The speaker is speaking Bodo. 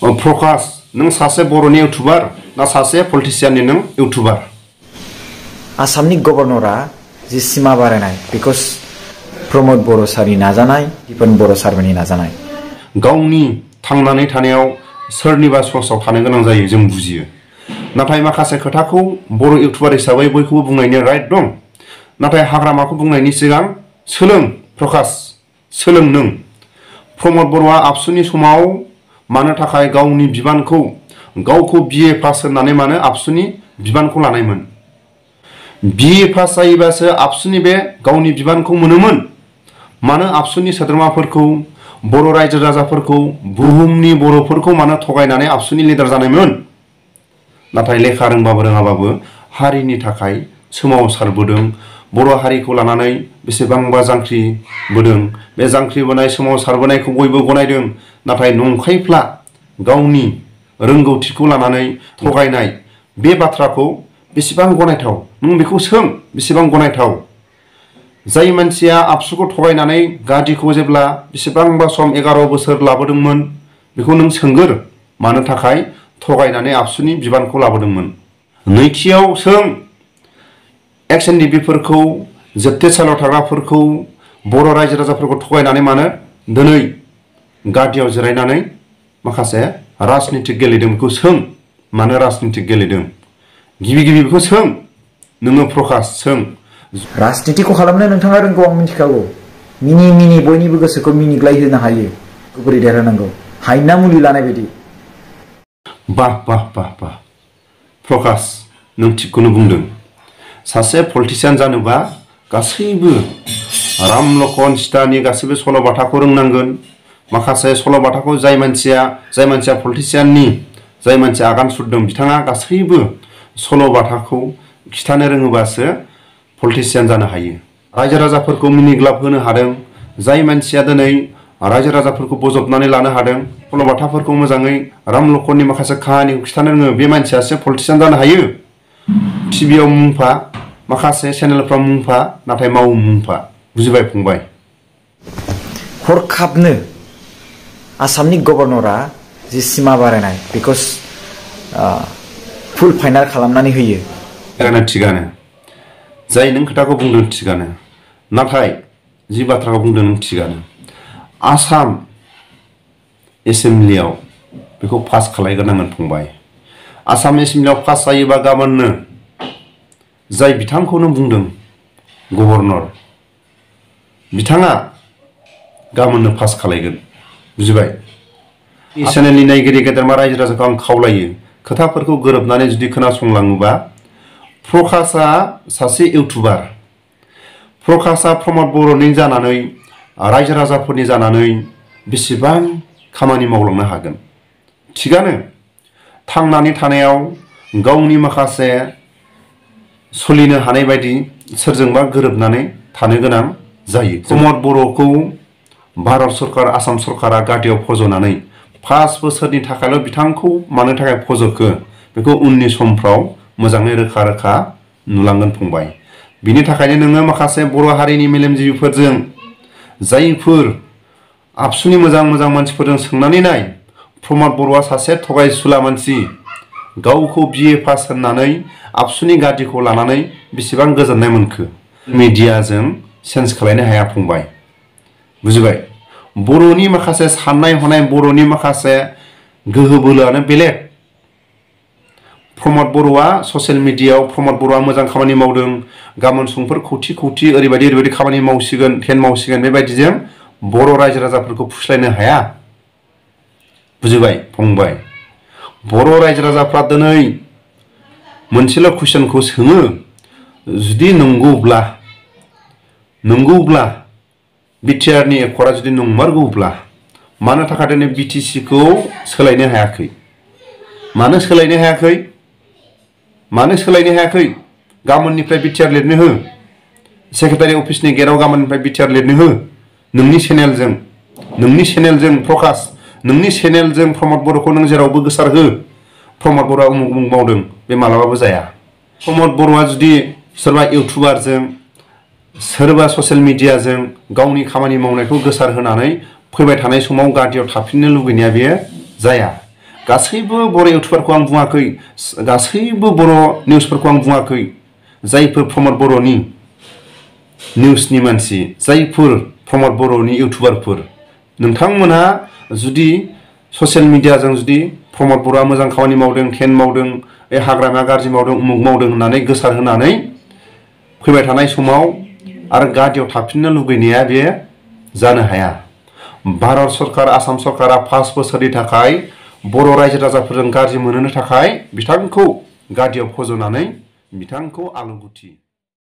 प्रकाश नों सासे बर'नि इउटुबार ना सासे पलिटिशियाननि नों इउटुबार? आसामनि गभर्नरा जि सिमा बारायनाय बेखौ प्रमद बर' सारनि नाजानाय, दिपन बर' सारनि नाजानाय। गावनि थांनानै थानायाव सोरनिबा संसाराव थानो गोनां जायो जों बुजियो। नाथाय माखासे खोथाखौ बर' इउटुबार हिसाबै बयखौबो बुंनायनि राइट दं। नाथाय हाग्रामाखौ बुंनायनि सिगां सोलों प्रकाश, सोलों नों। प्रमद बर'आ आबसुनि समाव मानो थाखाय गावनि बिबानखौ गावखौ BA पास होननानै मानो आबसुनि बिबानखौ लानायमोन? BA पास जायोबासो आबसुनि बे गावनि बिबानखौ मोनोमोन। मानो आबसुनि सोद्रोमाफोरखौ, बर' रायजो राजाफोरखौ, बुहुमनि बर'फोरखौ मानो थगायनानै आबसुनि लिडार जानायमोन? नाथाय लेखा रोंबाबो रोङाबाबो हारिनि थाखाय सोमावसारबोदों। बर' हारिखौ लानानै बेसेबांबा जांख्रिबोदों। बे जांख्रिबोनाय सोमावसारबोनायखौ बयबो गनायदों। नाथाय नंखायफ्ला गावनि रोंगौथिखौ लानानै थगायनाय बे बाथ्राखौ बेसेबां गनायथाव? नों बेखौ सों बेसेबां गनायथाव? जाय मानसिया आबसुखौ थगायनानै गादिखौ जेब्ला बेसेबांबा सम 11 बोसोर लाबोदोंमोन बेखौ नों सोंगोर मानो थाखाय थगायनानै आबसुनि बिबानखौ लाबोदोंमोन? नैथियाव सों XNDP-फोरखौ, जोबथेसालियाव थाग्राफोरखौ, बर' रायजो राजाफोरखौ थगायनानै मानो दिनै गादियाव जिरायनानै माखासे राजनितिक गेलेदों बेखौ सों मानो राजनितिक गेलेदों? गिबि बेखौ सों नोङो प्रकाश सों। राजनितिखौ खालामनो नोंथाङा रोंगौ आं मिथिखागौ। मिनि बयनिबो गोसोखौ मिनिग्लाय होनो हायो। बोरै देरहानांगौ हायना मुलि लानाय बायदि। बाह बाह बाह बाह प्रकाश नों थिगखौनो बुंदों। सासे पलिटिशियान जानोबा गासैबो राम लखन सीतानि गासैबो सल'बाथाखौ रोंनांगोन। माखासे सल'बाथाखौ जाय मानसिया पलिटिशियाननि जाय मानसिया आगान सुरदों बिथाङा गासैबो सल'बाथाखौ खिथानो रोङोबासो पलिटिशियान जानो हायो। रायजो राजाफोरखौ मिनिग्लाब होनो हादों। जाय मानसिया दिनै रायजो राजाफोरखौ बजबनानै लानो हादों, सल'बाथाफोरखौ मोजाङै राम लखननि माखासे काहानिखौ खिथानो रोङो, बे मानसियासो पलिटिशियान जानो हायो। टिभियाव मुंफा, माखासे चेनेलफ्राव मुंफा, नाथाय मावो मुंफा। बुजिबाय फंबाय? हरखाबनो आसामनि गभर्नरा जि सिमा बारायनाय बेखौ फुल फाइनाल खालामनानै होयो। थिगानो जाय नों खोथाखौ बुंदों थिगानो। नाथाय जि बाथ्राखौ बुंदों नों थिगानो। आसाम एसेम्ब्लियाव बेखौ पास खालायग्रोनांगोन फंबाय। आसाम एसेम्ब्लियाव पास जायोबा गाबोननो जाय बिथांखौनो बुंदों गभर्नर, बिथाङा गाबोननो पास खालायगोन। बुजिबाय? चेनेलनि नायगिरि गेदेरमा रायजो राजाखौ आं खावलायो खोथाफोरखौ गोरोबनानै जुदि खोनासंलाङोबा प्रकाशआ सासे इउटुबार। प्रकाशआ प्रमद बर'नि जानानै रायजो राजाफोरनि जानानै बेसेबां खामानि मावलांनो हागोन? थिगानो थांनानै थानायाव गावनि माखासे सोलिनो हानाय बायदि सोरजोंबा गोरोबनानै थानो गोनां जायो। प्रमद बर'खौ भारत सरकार, आसाम सरकारा गादियाव फज'नानै 5 बोसोरनि थाखायल' बिथांखौ मानो थाखाय फज'खो बेखौ उननि समफ्राव मोजाङै रोखा रोखा नुलांगोन फंबाय। बिनि थाखायनो नोङो माखासे बर' हारिनि मेलेमजिबिफोरजों, जायफोर आबसुनि मोजां मानसिफोरजों सोंनानै नाय प्रमद बर'आ सासे थगायसुला मानसि। गावखौ BA पास होननानै आबसुनि गादिखौ लानानै बेसेबां गोजोननाय मोनखो? मिडियाजों चेन्ज खालायनो हाया फंबाय। बुजिबाय? बर'नि माखासे साननाय हनाय, बर'नि माखासे गोहो बोलोआनो बेलेग। प्रमद बर'आ ससियेल मिडियायाव प्रमद बर'आ मोजां खामानि मावदों। गाबोन समफोर खौथि ओरैबायदि खामानि मावसिगोन, मावसिगोन, बेबायदिजों बर' रायजो राजाफोरखौ फुस्लायनो हाया। बुजिबाय फंबाय? बर' रायजो राजाफ्रा दिनै मोनसेल' कुइसनखौ सोङो, जुदि नंगौब्ला बिटिआरनि एकर्डआ जुदि नंमारगौब्ला मानो थाखाय दिनै BTC-खौ सोलायनो हायाखै? मानो सोलायनो हायाखै? गाबोननिफ्राय BTR लिरनो हो। सेक्रेटारि अफिसनि गेटआव गाबोननिफ्राय BTR लिरनो हो। नोंनि चेनेलजों प्रकाश, नोंनि चेनेलजों प्रमद बर'खौ नों जेरावबो गोसार हो। प्रमद बर'आ उमुक मावदों, बे मालाबाबो जाया। प्रमद बर'आ जुदि सोरबा इउटुबारजों, सोरबा ससियेल मिडियाजों गावनि खामानि मावनायखौ गोसार होनानै फैबाय थानाय समाव गादियाव थाफिननो लुबैनाया बेयो जाया। गासैबो बर' इउटुबारखौ आं बुङाखै, गासैबो बर' निउसफोरखौ आं बुङाखै। जायफोर प्रमद बर'नि निउसनि मानसि, जायफोर प्रमद बर'नि इउटुबारफोर, नोंथांमोनहा जुदि ससियेल मिडियाजों जुदि प्रमद बर'आ मोजां खामानि मावदों, टेन मावदों, हाग्रामाया गाज्रि मावदों, उमुक मावदों होननानै गोसार होनानै फैबाय थानाय समाव आरो गादियाव थाफिननो लुगैनाया बे जानो हाया। भारत सरकार, आसाम सरकारा 5 बोसोरनि थाखाय बर' रायजो राजाफोरजों गाज्रि मोनहोनो थाखाय बिथांखौ गादियाव फज'नानै बिथांखौ आलुगुथि